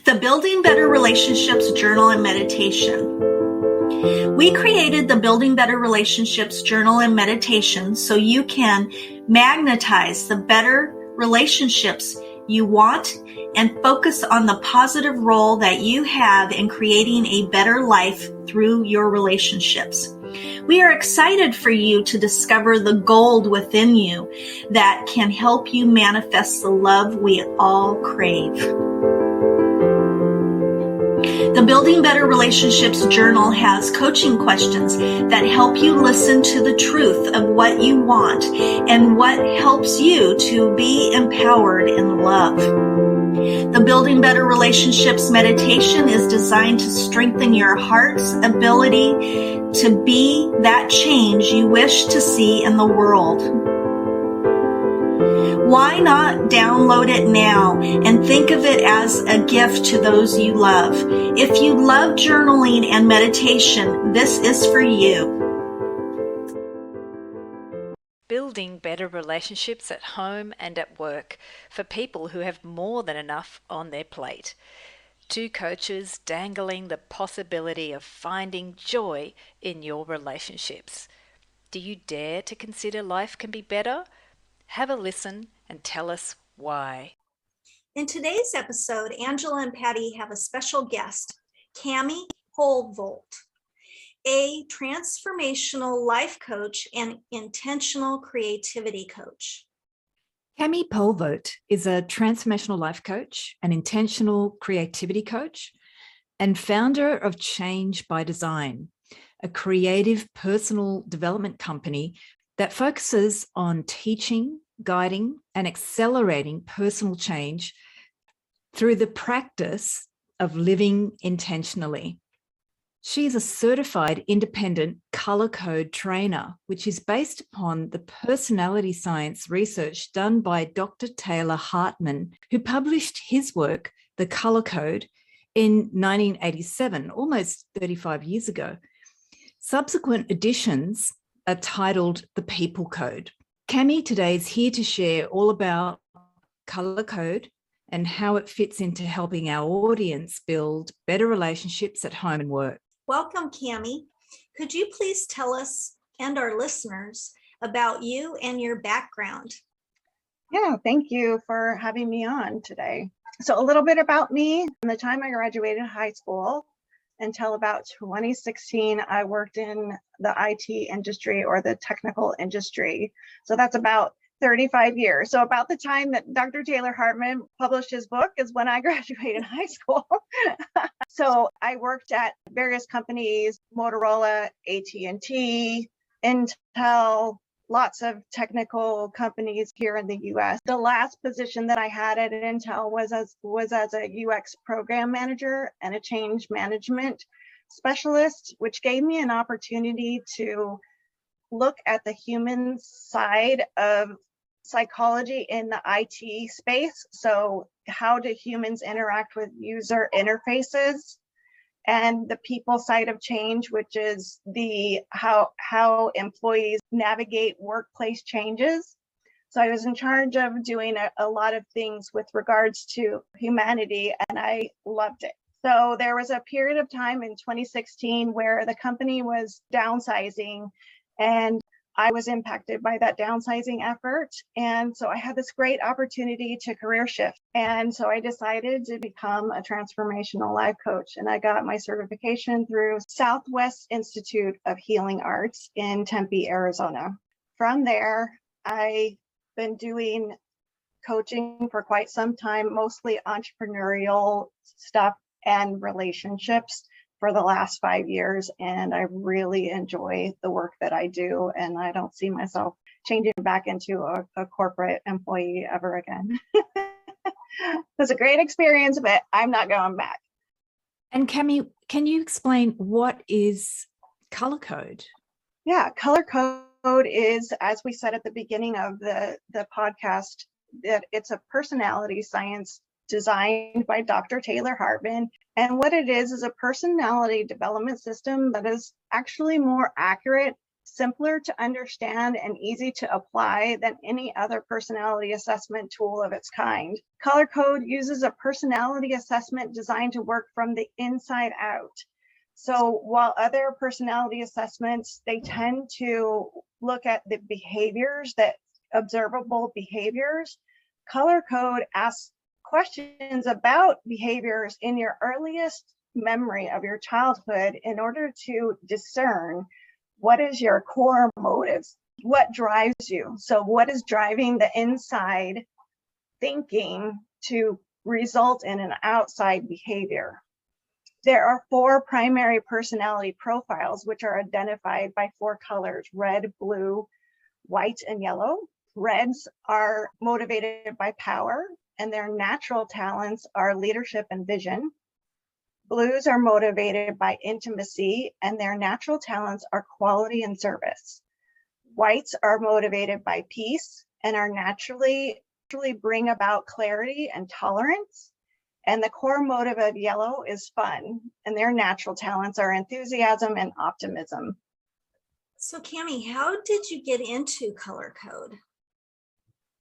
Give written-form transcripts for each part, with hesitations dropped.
The Building Better Relationships Journal and Meditation. We created the Building Better Relationships Journal and Meditation so you can magnetize the better relationships you want and focus on the positive role that you have in creating a better life through your relationships. We are excited for you to discover the gold within you that can help you manifest the love we all crave. The Building Better Relationships Journal has coaching questions that help you listen to the truth of what you want and what helps you to be empowered in love. The Building Better Relationships meditation is designed to strengthen your heart's ability to be that change you wish to see in the world. Why not download it now and think of it as a gift to those you love? If you love journaling and meditation, this is for you. Building better relationships at home and at work for people who have more than enough on their plate. Two coaches dangling the possibility of finding joy in your relationships. Do you dare to consider life can be better? Have a listen and tell us why. In today's episode, Angela and Patti have a special guest, Pollvogt, a transformational life coach and intentional creativity coach. Pollvogt is a transformational life coach, an intentional creativity coach, and founder of ChangebyDesign, a creative personal development company that focuses on teaching, guiding, and accelerating personal change through the practice of living intentionally. She is a certified independent color code trainer, which is based upon the personality science research done by Dr. Taylor Hartman, who published his work, The Color Code, in 1987, almost 35 years ago. Subsequent editions are titled The People Code. Cami today is here to share all about color code and how it fits into helping our audience build better relationships at home and work. Welcome, Cami. Could you please tell us and our listeners about you and your background? Yeah, thank you for having me on today. So a little bit about me. From the time I graduated high school until about 2016, I worked in the IT industry or the technical industry. So that's about 35 years. So about the time that Dr. Taylor Hartman published his book is when I graduated high school. So I worked at various companies, Motorola, AT&T, Intel, lots of technical companies here in the US. The last position that I had at Intel was as a UX program manager and a change management specialist, which gave me an opportunity to look at the human side of psychology in the IT space. So how do humans interact with user interfaces? And the people side of change, which is the how employees navigate workplace changes. So I was in charge of doing a lot of things with regards to humanity, and I loved it. So there was a period of time in 2016 where the company was downsizing, and I was impacted by that downsizing effort. And so I had this great opportunity to career shift. And so I decided to become a transformational life coach. And I got my certification through Southwest Institute of Healing Arts in Tempe, Arizona. From there, I've been doing coaching for quite some time, mostly entrepreneurial stuff and relationships for the last 5 years, and I really enjoy the work that I do, and I don't see myself changing back into a corporate employee ever again. It was a great experience, but I'm not going back. And Cami, can you explain what is color code? Yeah, color code is, as we said at the beginning of the podcast, that it's a personality science designed by Dr. Taylor Hartman. And what it is a personality development system that is actually more accurate simpler to understand and easy to apply than any other personality assessment tool of its kind. Color Code uses a personality assessment designed to work from the inside out. So while other personality assessments, they tend to look at the behaviors, that observable behaviors, Color Code asks questions about behaviors in your earliest memory of your childhood in order to discern what is your core motives, what drives you. So what is driving the inside thinking to result in an outside behavior? There are 4 primary personality profiles, which are identified by 4 colors: red, blue, white, and yellow. Reds are motivated by power, and their natural talents are leadership and vision. Blues are motivated by intimacy, and their natural talents are quality and service. Whites are motivated by peace and are naturally bring about clarity and tolerance. And the core motive of yellow is fun, and their natural talents are enthusiasm and optimism. So Cami, how did you get into Color Code?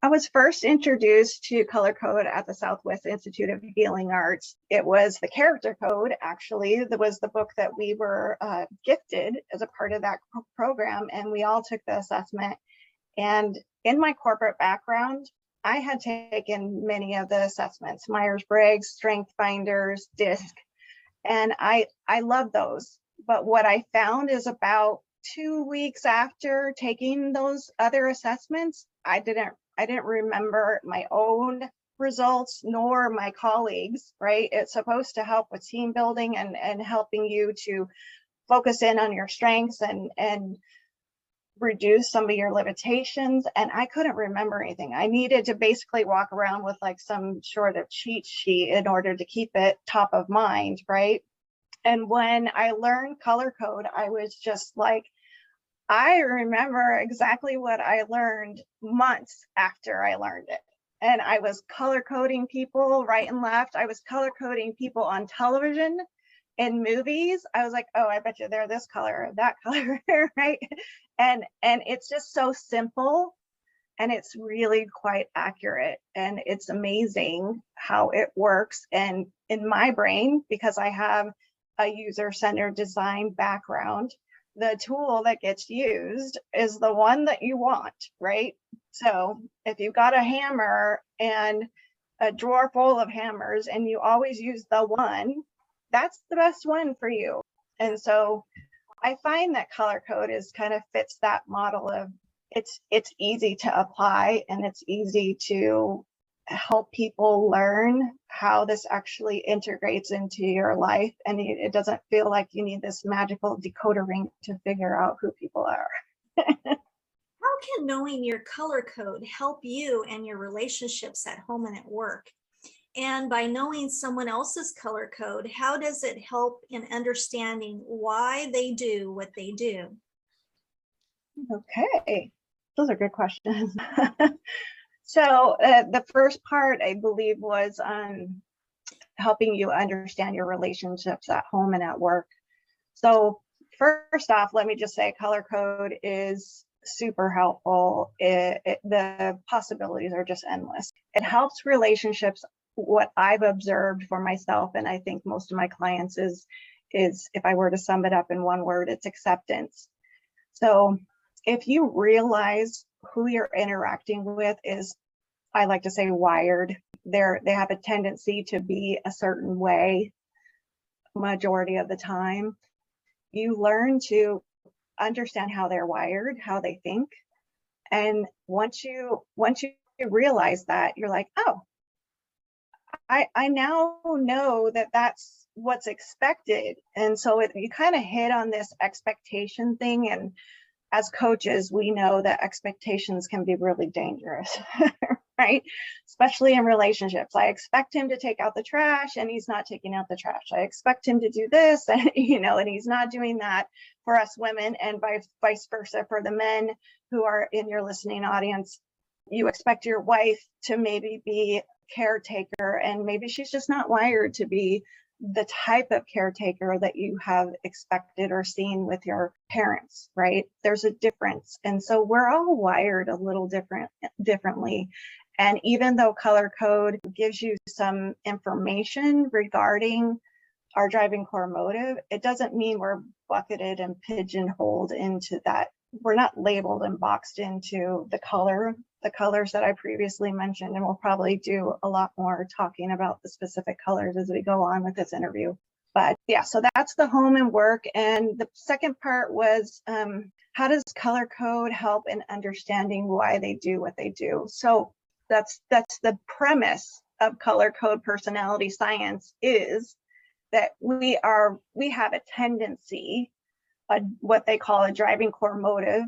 I was first introduced to Color Code at the Southwest Institute of Healing Arts. It was the Character Code, actually. That was the book that we were gifted as a part of that program, and we all took the assessment. And in my corporate background, I had taken many of the assessments: Myers-Briggs, Strength Finders, DISC, and I love those. But what I found is about 2 weeks after taking those other assessments, I didn't remember my own results nor my colleagues, right? It's supposed to help with team building and helping you to focus in on your strengths and reduce some of your limitations. And I couldn't remember anything. I needed to basically walk around with like some sort of cheat sheet in order to keep it top of mind, right? And when I learned Color Code, I was just like, I remember exactly what I learned months after I learned it. And I was color coding people right and left. I was color coding people on television, in movies. I was like, oh, I bet you they're this color or that color, right? And it's just so simple, and it's really quite accurate. And it's amazing how it works. And in my brain, because I have a user-centered design background, the tool that gets used is the one that you want, right? So if you've got a hammer and a drawer full of hammers and you always use the one, that's the best one for you. And so I find that Color Code is kind of fits that model of it's easy to apply, and it's easy to help people learn how this actually integrates into your life, and it doesn't feel like you need this magical decoder ring to figure out who people are. How can knowing your color code help you and your relationships at home and at work? And by knowing someone else's color code, how does it help in understanding why they do what they do? Okay, those are good questions. So the first part, I believe, was helping you understand your relationships at home and at work. So first off, let me just say Color Code is super helpful. The possibilities are just endless. It helps relationships. What I've observed for myself, and I think most of my clients, is if I were to sum it up in one word, it's acceptance. So if you realize who you're interacting with is, I like to say, wired, they have a tendency to be a certain way majority of the time, you learn to understand how they're wired, how they think. And once you realize that, you're like, oh, I now know that that's what's expected. And so you kind of hit on this expectation thing. And as coaches, we know that expectations can be really dangerous, right? Especially in relationships. I expect him to take out the trash and he's not taking out the trash. I expect him to do this, and and he's not doing that. For us women, and vice versa for the men who are in your listening audience. You expect your wife to maybe be caretaker, and maybe she's just not wired to be the type of caretaker that you have expected or seen with your parents, right? There's a difference. And so we're all wired a little differently. And even though color code gives you some information regarding our driving core motive, it doesn't mean we're bucketed and pigeonholed into that. We're not labeled and boxed into the colors that I previously mentioned, and we'll probably do a lot more talking about the specific colors as we go on with this interview. But yeah, so that's the home and work. And the second part was, how does color code help in understanding why they do what they do? So that's the premise of color code personality science, is that we have a tendency, what they call a driving core motive,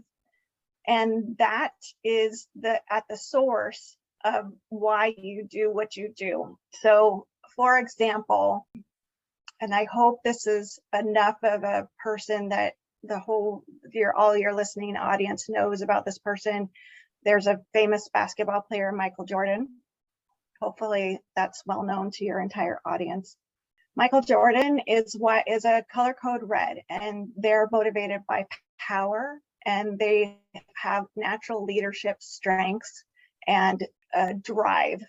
and that is at the source of why you do what you do. So, for example, and I hope this is enough of a person that all your listening audience knows about this person. There's a famous basketball player, Michael Jordan. Hopefully that's well known to your entire audience. Michael Jordan is a color code red, and they're motivated by power, and they have natural leadership strengths and drive,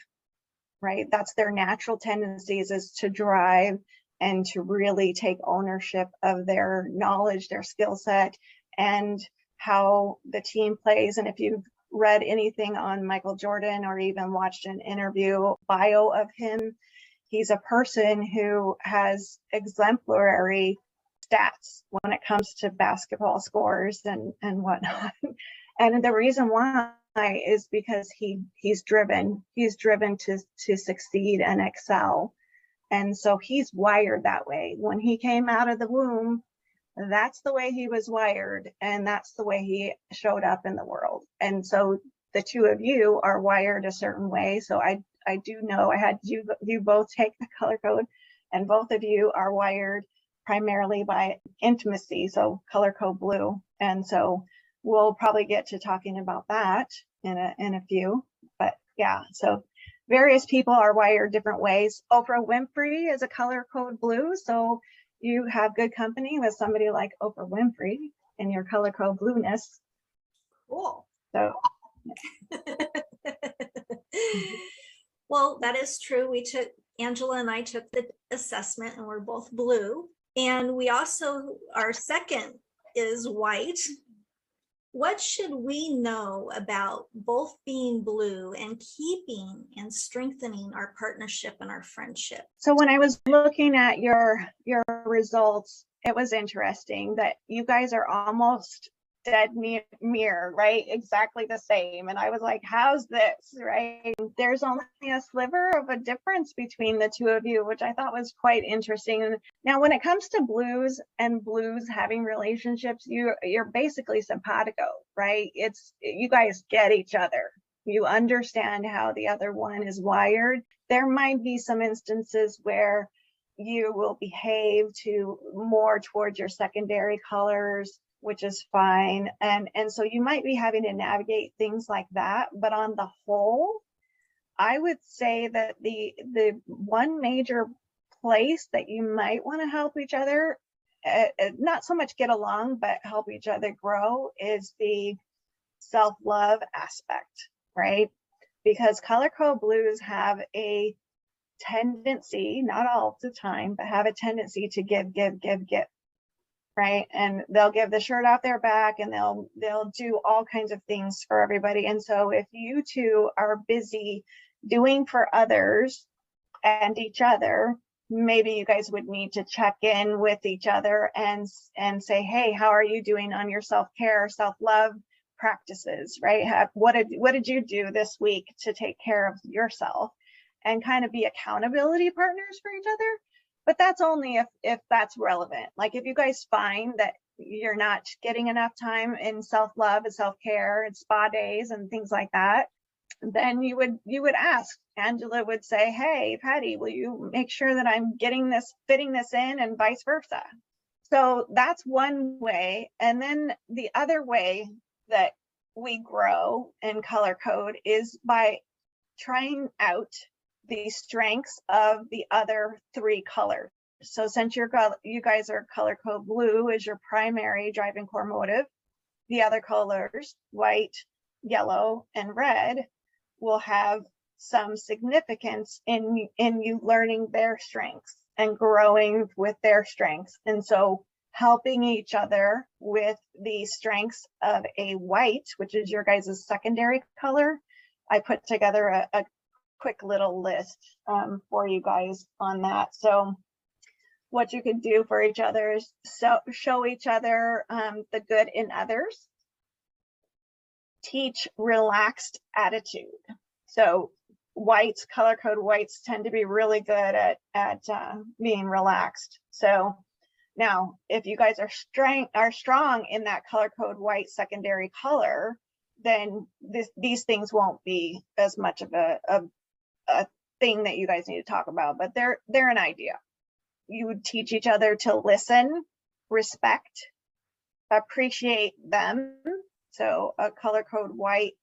right? That's their natural tendencies, is to drive and to really take ownership of their knowledge, their skill set, and how the team plays. And if you've read anything on Michael Jordan or even watched an interview bio of him, he's a person who has exemplary stats when it comes to basketball scores and whatnot. And the reason why is because he's driven to succeed and excel. And so he's wired that way. When he came out of the womb, that's the way he was wired, and that's the way he showed up in the world. And so the two of you are wired a certain way. So I do know I had you both take the color code, and both of you are wired primarily by intimacy, so color code blue. And so we'll probably get to talking about that in a few. But yeah, so various people are wired different ways. Oprah Winfrey is a color code blue, so you have good company with somebody like Oprah Winfrey in your color code blueness. Cool. So well, that is true. Angela and I took the assessment, and we're both blue. And we also, our second is white. What should we know about both being blue and keeping and strengthening our partnership and our friendship? So when I was looking at your results, it was interesting that you guys are almost dead mirror, right? Exactly the same. And I was like, how's this, right? There's only a sliver of a difference between the two of you, which I thought was quite interesting. Now, when it comes to blues and blues having relationships, you're basically simpatico, right? You guys get each other. You understand how the other one is wired. There might be some instances where you will behave more towards your secondary colors, which is fine. And so you might be having to navigate things like that. But on the whole, I would say that the one major place that you might want to help each other, not so much get along, but help each other grow, is the self-love aspect, right? Because color code blues have a tendency, not all the time, but have a tendency to give, right? And they'll give the shirt off their back, and they'll do all kinds of things for everybody. And so if you two are busy doing for others and each other, maybe you guys would need to check in with each other and say, hey, how are you doing on your self-care, self-love practices, right? What did you do this week to take care of yourself? And kind of be accountability partners for each other. But that's only if that's relevant. Like if you guys find that you're not getting enough time in self-love and self-care and spa days and things like that, then you would ask. Angela would say, hey, Patti, will you make sure that I'm fitting this in, and vice versa. So that's one way. And then the other way that we grow in color code is by trying out the strengths of the other three colors. So since you guys are color code blue is your primary driving core motive, the other colors, white, yellow, and red, will have some significance in you learning their strengths and growing with their strengths. And so helping each other with the strengths of a white, which is your guys' secondary color, I put together a quick little list for you guys on that. So what you could do for each other is show each other the good in others. Teach relaxed attitude. So whites, color code whites, tend to be really good at being relaxed. So now, if you guys are strong in that color code white secondary color, then these things won't be as much of a thing that you guys need to talk about, but they're an idea. You would teach each other to listen, respect, appreciate them. So a color code white,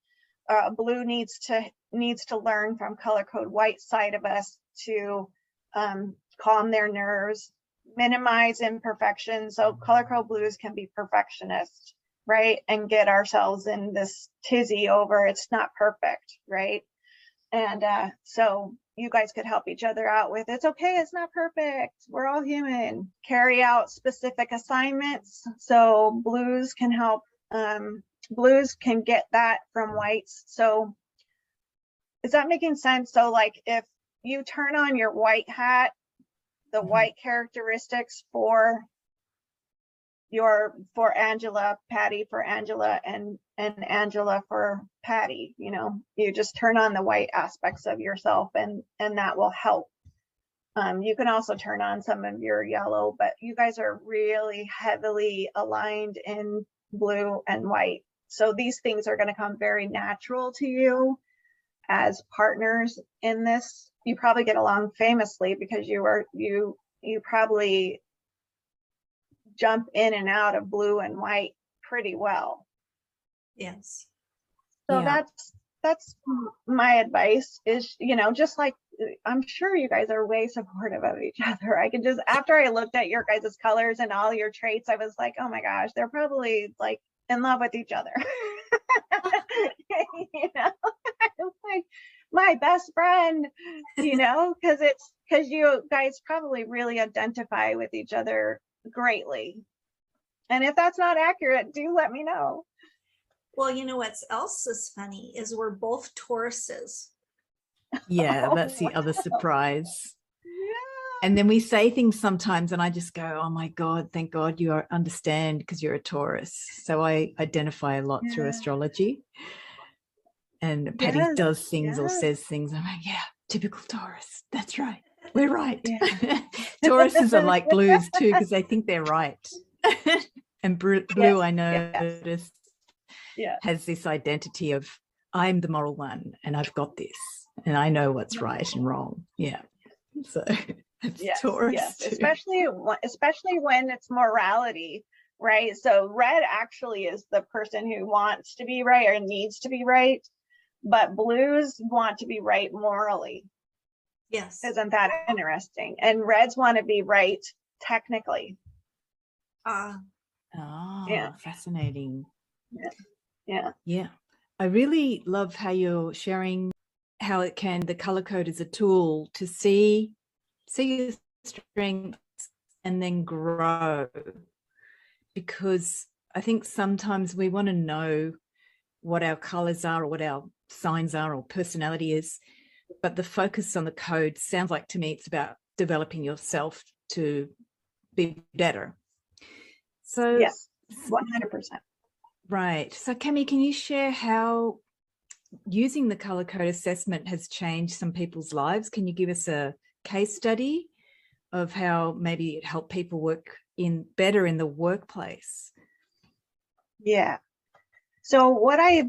blue needs to learn from color code white side of us to calm their nerves, minimize imperfection. So color code blues can be perfectionists, right? And get ourselves in this tizzy over it's not perfect, right? And so you guys could help each other out with it's okay, it's not perfect, we're all human. Carry out specific assignments. So blues can help, blues can get that from whites. So is that making sense? So like if you turn on your white hat, the white characteristics for Angela, Patti for Angela, and Angela for Patti, you just turn on the white aspects of yourself and that will help. You can also turn on some of your yellow, but you guys are really heavily aligned in blue and white. So these things are going to come very natural to you as partners in this. You probably get along famously because you probably jump in and out of blue and white pretty well. Yes. So that's my advice is, just like, I'm sure you guys are way supportive of each other. I could just, after I looked at your guys' colors and all your traits, I was like, oh my gosh, they're probably like in love with each other. Like my best friend, because you guys probably really identify with each other greatly. And if that's not accurate, do let me know. Well, what else is funny is we're both Tauruses. Yeah, that's the other surprise. Yeah. And then we say things sometimes and I just go, oh my God, thank God you understand because you're a Taurus. So I identify a lot through astrology. And Patti does things or says things. I'm like, yeah, typical Taurus. That's right. We're right. Yeah. Tauruses are like blues too because they think they're right. And blue, I noticed, has this identity of I'm the moral one and I've got this and I know what's right and wrong. Yeah. So it's Taurus too. Especially when it's morality, right? So red actually is the person who wants to be right or needs to be right, but blues want to be right morally. Yes. Isn't that interesting? And reds want to be right technically. Fascinating. Yeah. I really love how you're sharing how the color code is a tool to see your strengths and then grow, because I think sometimes we want to know what our colors are or what our signs are or personality is, but the focus on the code sounds like to me it's about developing yourself to be better. So yes, 100%. Right. So Cami, can you share how using the color code assessment has changed some people's lives? Can you give us a case study of how maybe it helped people work better in the workplace? Yeah. So what I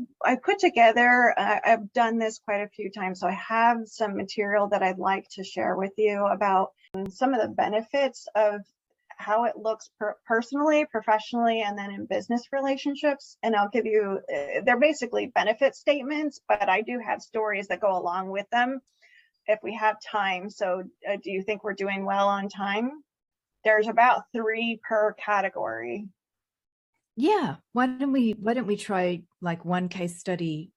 put together, I've done this quite a few times. So I have some material that I'd like to share with you about some of the benefits of how it looks personally, professionally, and then in business relationships. And I'll give you, they're basically benefit statements, but I do have stories that go along with them if we have time. So do you think we're doing well on time? There's about 3 per category. Yeah. Why don't we try like one case study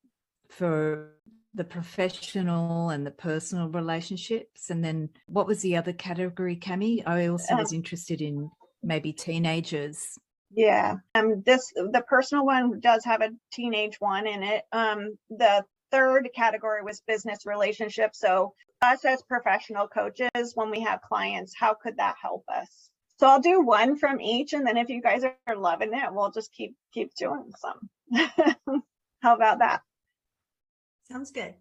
for the professional and the personal relationships? And then what was the other category, Cami? I also was interested in maybe teenagers. Yeah. The personal one does have a teenage one in it. The third category was business relationships. So us as professional coaches, when we have clients, how could that help us? So I'll do one from each, and then if you guys are loving it, we'll just keep doing some. How about that? Sounds good.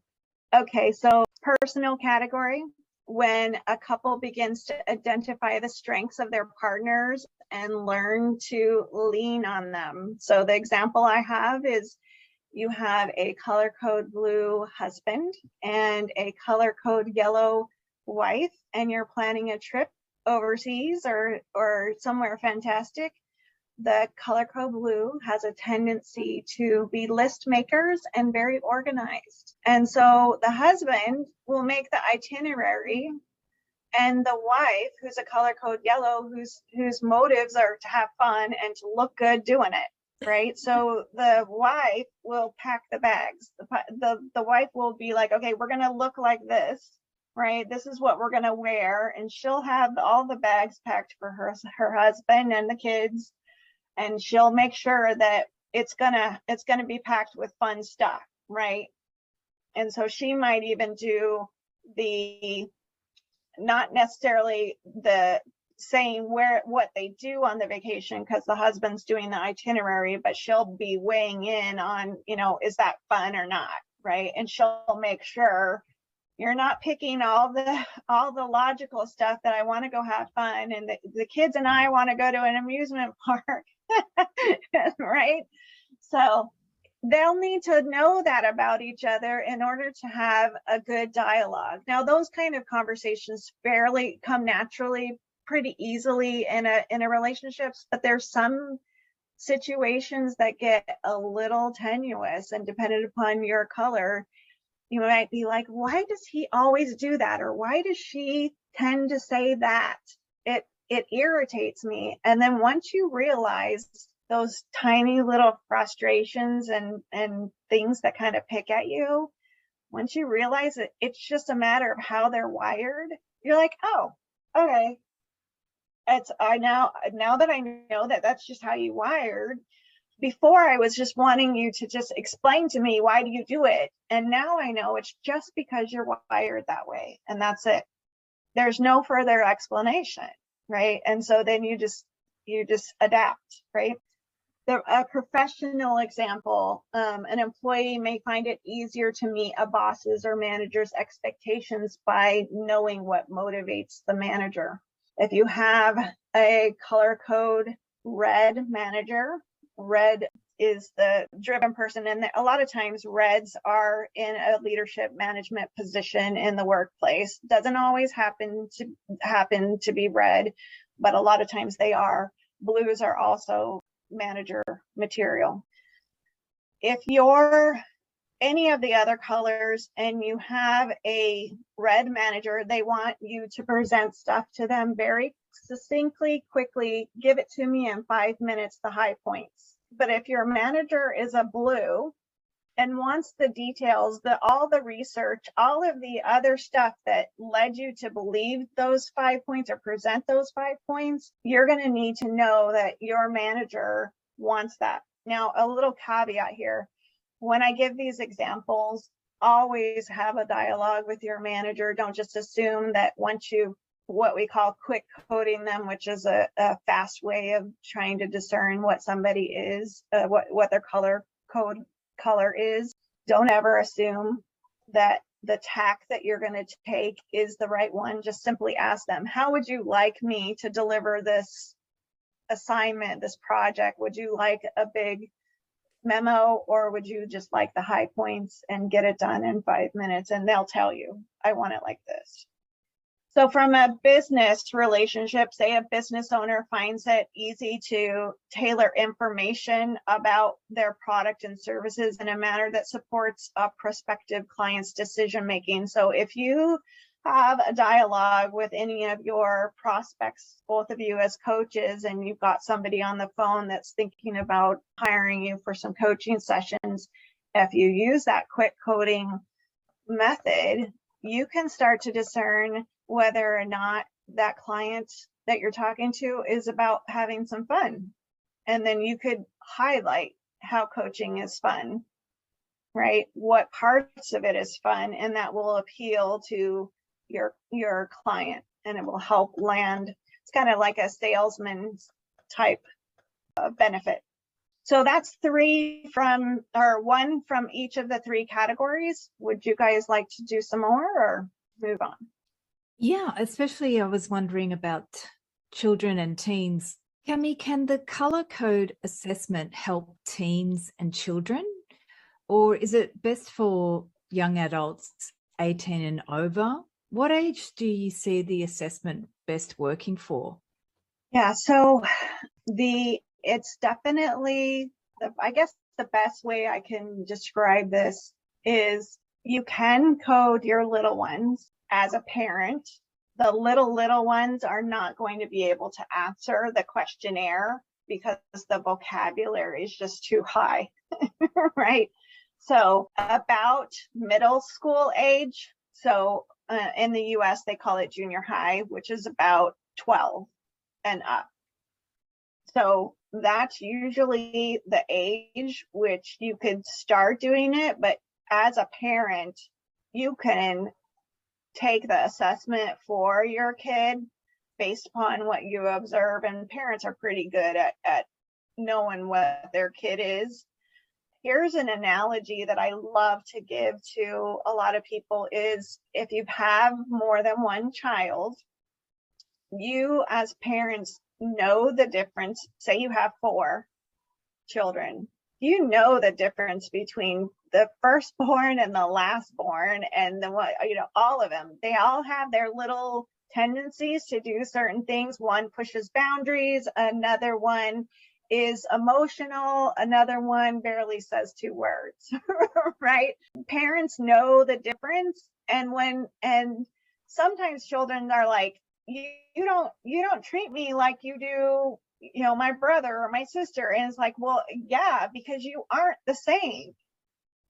Okay, so personal category, when a couple begins to identify the strengths of their partners and learn to lean on them. So the example I have is you have a color code blue husband and a color code yellow wife, and you're planning a trip overseas or somewhere fantastic. The color code blue has a tendency to be list makers and very organized. And so the husband will make the itinerary, and the wife, who's a color code yellow, whose motives are to have fun and to look good doing it, right? So the wife will pack the bags. The wife will be like, okay, we're going to look like this, right? This is what we're going to wear. And she'll have all the bags packed for her husband and the kids. And she'll make sure that it's gonna be packed with fun stuff, right? And so she might even do the, not necessarily the saying what they do on the vacation, because the husband's doing the itinerary, but she'll be weighing in on, is that fun or not, right? And she'll make sure you're not picking all the logical stuff that I want to go have fun, and the kids and I want to go to an amusement park. Right? So they'll need to know that about each other in order to have a good dialogue. Now, those kind of conversations fairly come naturally pretty easily in a relationships, but there's some situations that get a little tenuous, and dependent upon your color, you might be like, why does he always do that? Or why does she tend to say that? It irritates me. And then once you realize those tiny little frustrations and things that kind of pick at you, once you realize that it's just a matter of how they're wired, you're like, oh, okay. Now that I know that that's just how you wired. Before, I was just wanting you to just explain to me, why do you do it? And now I know it's just because you're wired that way, and that's it. There's no further explanation, right? And so then you just adapt, right? A professional example, an employee may find it easier to meet a boss's or manager's expectations by knowing what motivates the manager. If you have a color code red manager, red is the driven person, and a lot of times reds are in a leadership management position in the workplace. Doesn't always happen to be red, but a lot of times they are. Blues are also manager material. If you're any of the other colors and you have a red manager, they want you to present stuff to them very succinctly, quickly. Give it to me in 5 minutes, the high points. But if your manager is a blue and wants the details, all the research, all of the other stuff that led you to believe those 5 points or present those 5 points, you're going to need to know that your manager wants that. Now, a little caveat here. When I give these examples, always have a dialogue with your manager. Don't just assume that once you, what we call quick coding them, which is a fast way of trying to discern what somebody is, what their color is. Don't ever assume that the tack that you're going to take is the right one. Just simply ask them, how would you like me to deliver this assignment, this project? Would you like a big memo, or would you just like the high points and get it done in 5 minutes? And they'll tell you, I want it like this. So from a business relationship, say a business owner finds it easy to tailor information about their product and services in a manner that supports a prospective client's decision making. So if you have a dialogue with any of your prospects, both of you as coaches, and you've got somebody on the phone that's thinking about hiring you for some coaching sessions, if you use that quick coding method, you can start to discern whether or not that client that you're talking to is about having some fun. And then you could highlight how coaching is fun, right? What parts of it is fun, and that will appeal to your client, and it will help land. It's kind of like a salesman type of benefit. So that's one from each of the three categories. Would you guys like to do some more or move on? Yeah, especially I was wondering about children and teens. Cami, can the color code assessment help teens and children? Or is it best for young adults 18 and over? What age do you see the assessment best working for? Yeah, so it's definitely, I guess the best way I can describe this is you can code your little ones as a parent. The little ones are not going to be able to answer the questionnaire because the vocabulary is just too high, right? So about middle school age, so in the US, they call it junior high, which is about 12 and up. So that's usually the age which you could start doing it. But as a parent, you can take the assessment for your kid based upon what you observe. And parents are pretty good at knowing what their kid is. Here's an analogy that I love to give to a lot of people is if you have more than one child, you as parents know the difference. Say you have 4 children, you know the difference between the firstborn and the lastborn and all of them. They all have their little tendencies to do certain things. One pushes boundaries, another one is emotional, another one barely says 2 words, right? Parents know the difference. And sometimes children are like, you don't treat me like you do, my brother or my sister. And it's like, well, yeah, because you aren't the same.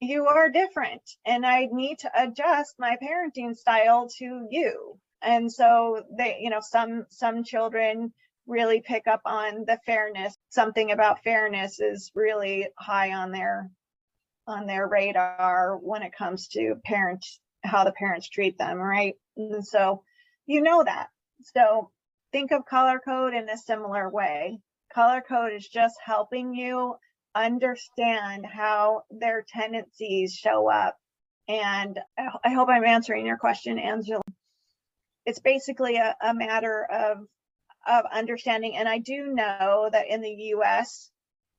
You are different. And I need to adjust my parenting style to you. And so they, some children really pick up on the fairness. Something about fairness is really high on their radar when it comes to how the parents treat them, right? And so that. So think of color code in a similar way. Color code is just helping you understand how their tendencies show up. And I hope I'm answering your question, Angela. It's basically a matter of understanding. And I do know that in the US,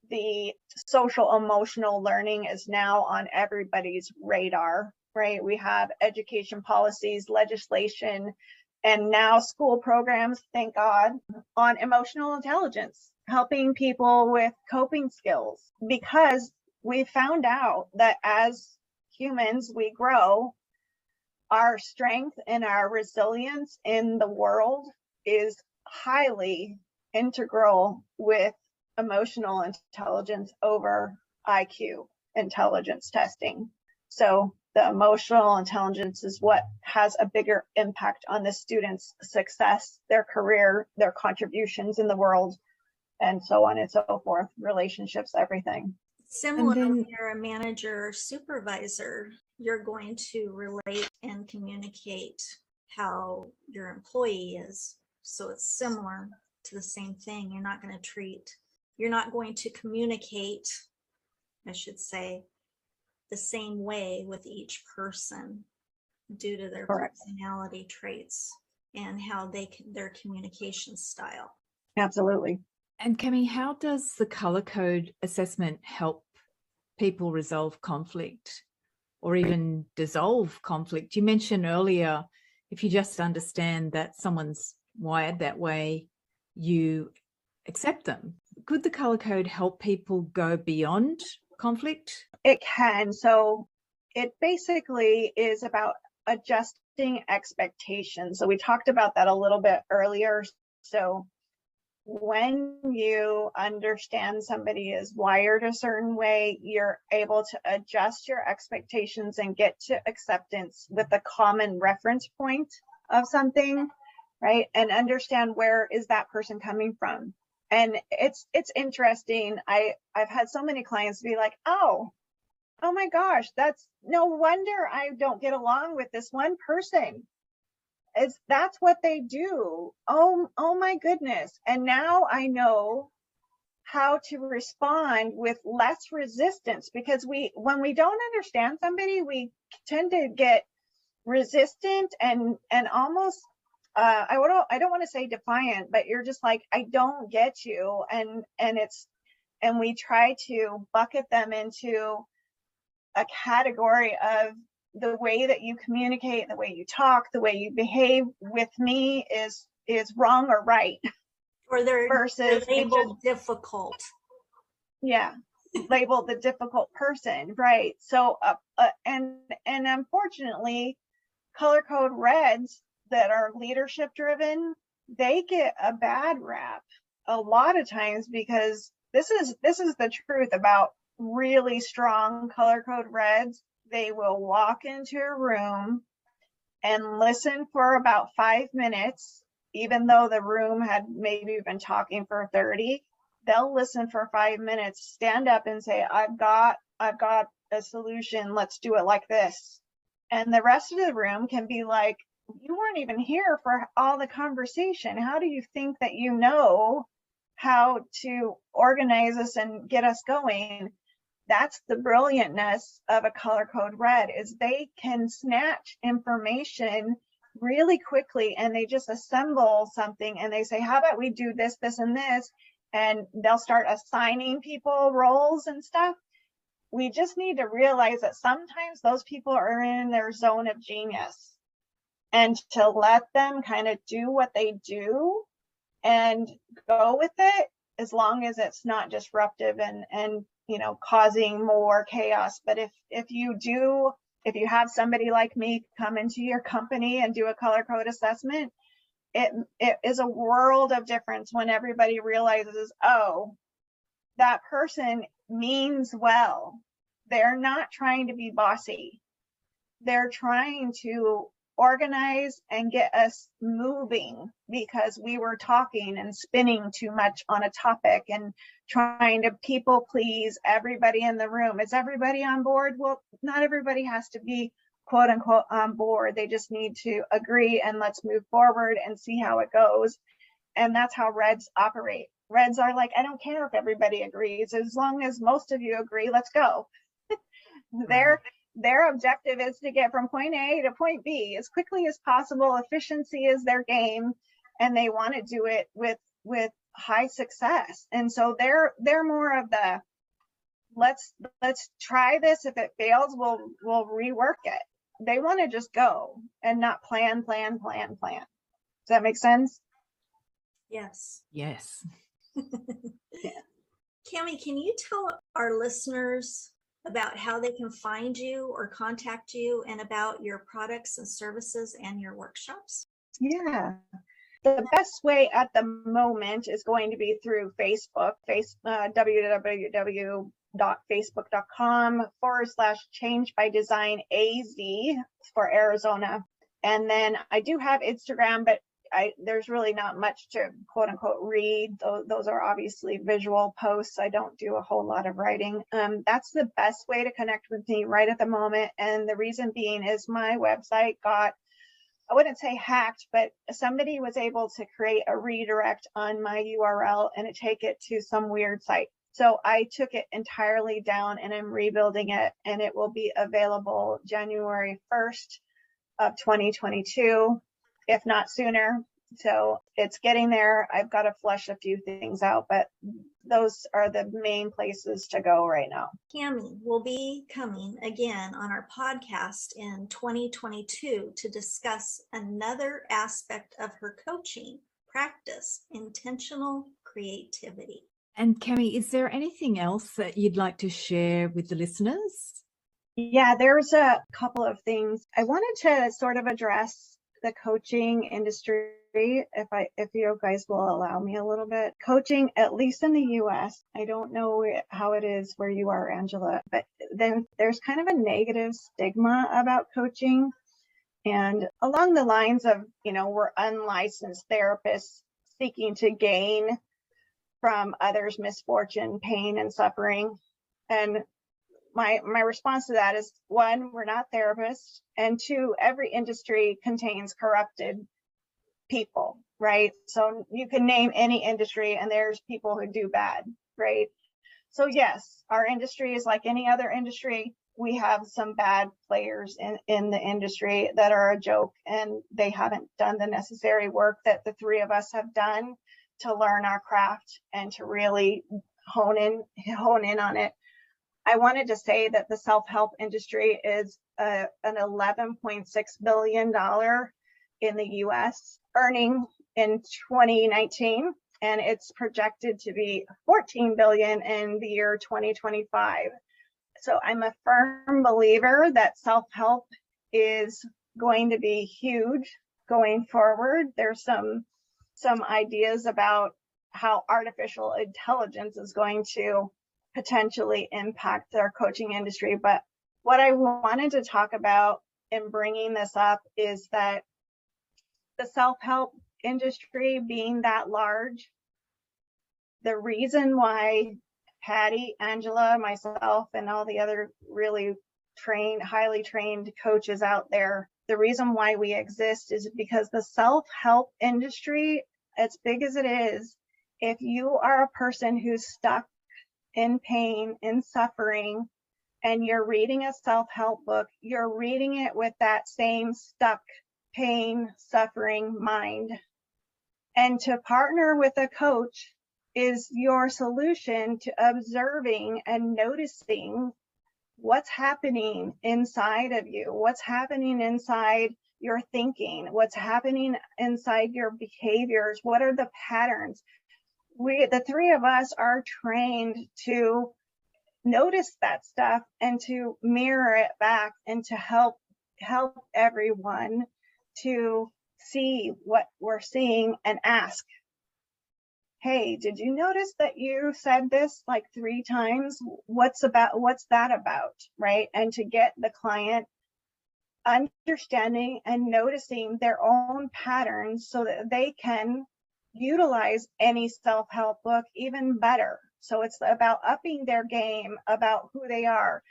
the social emotional learning is now on everybody's radar, right? We have education policies, legislation, and now school programs, thank God, on emotional intelligence, helping people with coping skills, because we found out that as humans, we grow, our strength and our resilience in the world is highly integral with emotional intelligence over IQ intelligence testing. So the emotional intelligence is what has a bigger impact on the student's success, their career, their contributions in the world, and so on and so forth, relationships, everything. Similar, when you're a manager or supervisor, you're going to relate and communicate how your employee is. So it's similar to the same thing. You're not going to communicate, I should say, the same way with each person due to their personality traits and how their communication style. Absolutely. And Cami, how does the color code assessment help people resolve conflict or even dissolve conflict? You mentioned earlier, if you just understand that someone's wired that way, you accept them. Could the color code help people go beyond conflict? It can. So it basically is about adjusting expectations. So we talked about that a little bit earlier. So when you understand somebody is wired a certain way, you're able to adjust your expectations and get to acceptance with a common reference point of something, right? And understand where is that person coming from. And it's interesting. I've had so many clients be like, oh my gosh, that's no wonder I don't get along with this one person. That's what they do. Oh my goodness. And now I know how to respond with less resistance, because when we don't understand somebody, we tend to get resistant and almost I don't want to say defiant, but you're just like, I don't get you. And we try to bucket them into a category of the way that you communicate, the way you talk, the way you behave with me is wrong or right. Or they're labeled difficult. Yeah, labeled the difficult person, right? So, and unfortunately, color code reds that are leadership driven, they get a bad rap a lot of times, because this is the truth about really strong color code reds. They will walk into a room and listen for about 5 minutes, even though the room had maybe been talking for 30. They'll listen for 5 minutes, stand up and say, I've got a solution. Let's do it like this. And the rest of the room can be like, you weren't even here for all the conversation. How do you think that you know how to organize us and get us going? That's the brilliantness of a color code red, is they can snatch information really quickly, and they just assemble something and they say, how about we do this, this, and this? And they'll start assigning people roles and stuff. We just need to realize that sometimes those people are in their zone of genius, and to let them kind of do what they do and go with it, as long as it's not disruptive and causing more chaos. But if you have somebody like me come into your company and do a color code assessment, it is a world of difference when everybody realizes, oh, that person means well. They're not trying to be bossy. They're trying to organize and get us moving, because we were talking and spinning too much on a topic and trying to people please everybody in the room. Is everybody on board? Well, not everybody has to be quote unquote on board. They just need to agree, and let's move forward and see how it goes. And that's how reds operate. Reds are like, I don't care if everybody agrees, as long as most of you agree, let's go. Their objective is to get from point A to point B as quickly as possible. Efficiency is their game, and they want to do it with high success. And so they're more of the let's try this. If it fails, we'll rework it. They want to just go and not plan. Does that make sense? Yes. Yes. Yeah. Cami, can you tell our listeners about how they can find you or contact you, and about your products and services and your workshops? Yeah. The best way at the moment is going to be through Facebook, www.facebook.com/ChangebyDesignAz for Arizona. And then I do have Instagram, but there's really not much to quote unquote read. Those are obviously visual posts. I don't do a whole lot of writing. That's the best way to connect with me right at the moment. And the reason being is my website got, I wouldn't say hacked, but somebody was able to create a redirect on my URL and take it to some weird site. So I took it entirely down and I'm rebuilding it, and it will be available January 1st of 2022. If not sooner. So it's getting there. I've got to flush a few things out, but those are the main places to go right now. Cami will be coming again on our podcast in 2022 to discuss another aspect of her coaching practice, intentional creativity. And Cami, is there anything else that you'd like to share with the listeners? Yeah, there's a couple of things. I wanted to sort of address the coaching industry, if you guys will allow me a little bit. Coaching, at least in the US, I don't know how it is where you are, Angela, but then there's kind of a negative stigma about coaching. And along the lines of, we're unlicensed therapists seeking to gain from others' misfortune, pain, and suffering. And my response to that is, one, we're not therapists, and two, every industry contains corrupted people, right? So you can name any industry and there's people who do bad, right? So yes, our industry is like any other industry. We have some bad players in the industry that are a joke, and they haven't done the necessary work that the three of us have done to learn our craft and to really hone in on it. I wanted to say that the self-help industry is an $11.6 billion in the US, earning in 2019, and it's projected to be $14 billion in the year 2025. So I'm a firm believer that self-help is going to be huge going forward. There's some ideas about how artificial intelligence is going to potentially impact our coaching industry. But what I wanted to talk about in bringing this up is that the self-help industry being that large, the reason why Patti, Angela, myself, and all the other really highly trained coaches out there, the reason why we exist is because the self-help industry, as big as it is, if you are a person who's stuck in pain, in suffering, and you're reading a self-help book, you're reading it with that same stuck pain, suffering mind. And to partner with a coach is your solution to observing and noticing what's happening inside of you, what's happening inside your thinking, what's happening inside your behaviors, what are the patterns. The three of us are trained to notice that stuff and to mirror it back and to help everyone to see what we're seeing and ask, hey, did you notice that you said this like 3 times? What's that about, right? And to get the client understanding and noticing their own patterns so that they can utilize any self-help book even better. So it's about upping their game about who they are.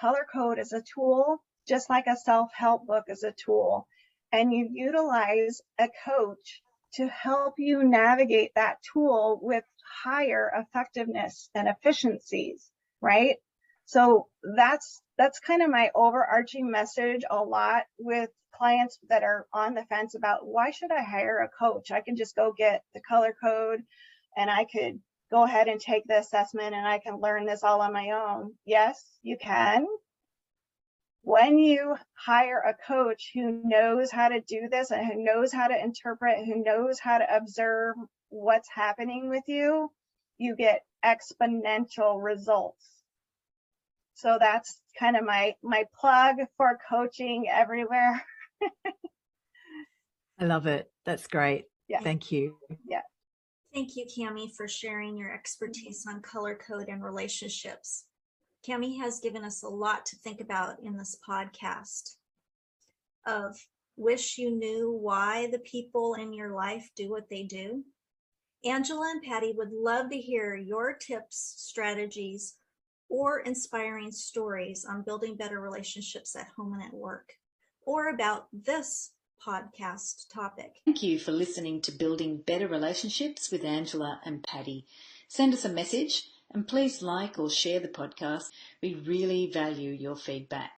Color code is a tool, just like a self-help book is a tool. And you utilize a coach to help you navigate that tool with higher effectiveness and efficiencies, right? So that's kind of my overarching message a lot with clients that are on the fence about, why should I hire a coach? I can just go get the color code and I could go ahead and take the assessment and I can learn this all on my own. Yes, you can. When you hire a coach who knows how to do this and who knows how to interpret, who knows how to observe what's happening with you, you get exponential results. So that's kind of my plug for coaching everywhere. I love it. That's great. Yeah. Thank you. Yeah. Thank you, Cami, for sharing your expertise on color code and relationships. Cami has given us a lot to think about in this podcast of wish you knew why the people in your life do what they do. Angela and Patti would love to hear your tips, strategies, or inspiring stories on building better relationships at home and at work, or about this podcast topic. Thank you for listening to Building Better Relationships with Angela and Patti. Send us a message and please like or share the podcast. We really value your feedback.